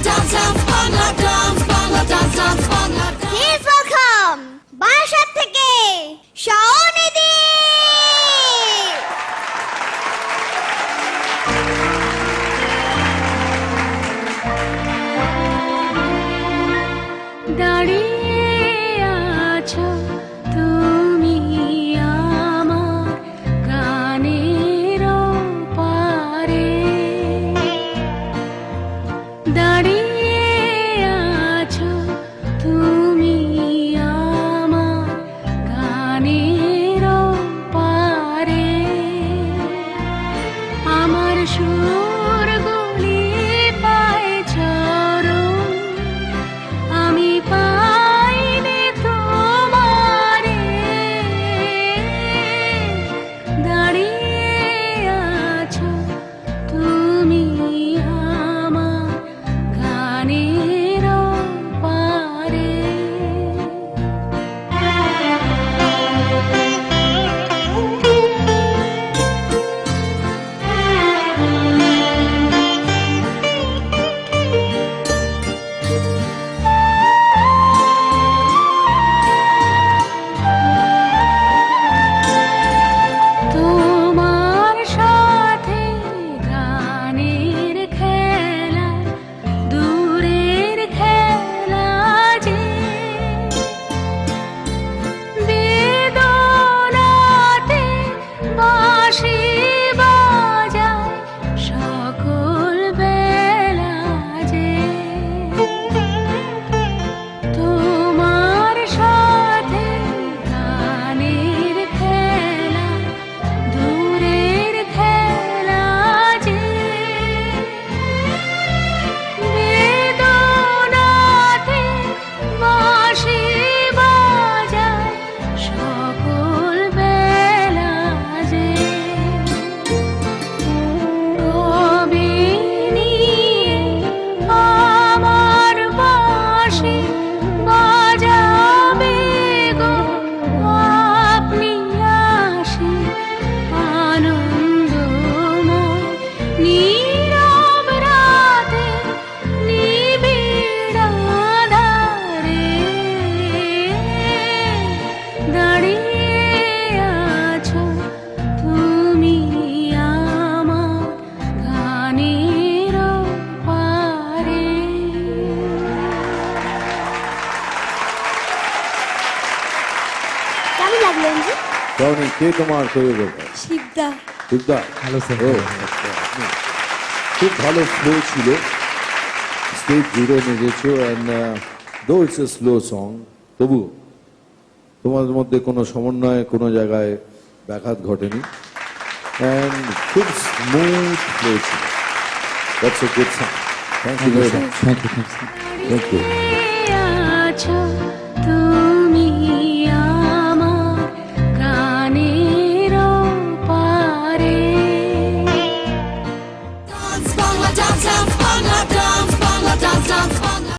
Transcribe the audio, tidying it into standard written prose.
dance dance Bangla dance Bangla dance dance Bangla dance Please welcome Barasat থেকে শাওনিদি দাঁড়িয়ে আছো তুমি আমার গানের পারে দাঁড়িয়ে আছো তুমি আমার গানের পারে আমার সুরগুলি পায় চরণ আমি পাইনি তোমারে দাঁড়িয়ে আছো তুমি আমার গানের পারে তোমার সাথে গানের খেলা দূরের খেলা যে বেদনাতে বাঁশি বাজায় সকল বেলা যে তোমার সাথে গানের খেলা দূরের খেলা যে বেদনাতে বাঁশি বাজায় সকল বেলা যে কবে নিয়ে আমার বাঁশি বাজাবে গো আপনি আসি আনন্দময় নীরব রাতে নিবিড় আঁধারে দাঁড়িয়ে আছো তুমি আমার গানের পারে কেমন লাগলো অঞ্জু? শাওনি, কে তোমার কোরিওগ্রাফার? শিবদা শিবদা। Hello sir. ও, আচ্ছা। খুব ভালো ফ্লো ছিল, স্টেজ জুড়ে নেচেছো, and though it's a slow song, তবু তোমাদের মধ্যে কোনো সমন্বয় কোনো জায়গায় ব্যাঘাত ঘটেনি, অ্যান্ড খুব স্মুথ ফ্লো ছিল। That's a good song. Thank you very much. Thank you thank you.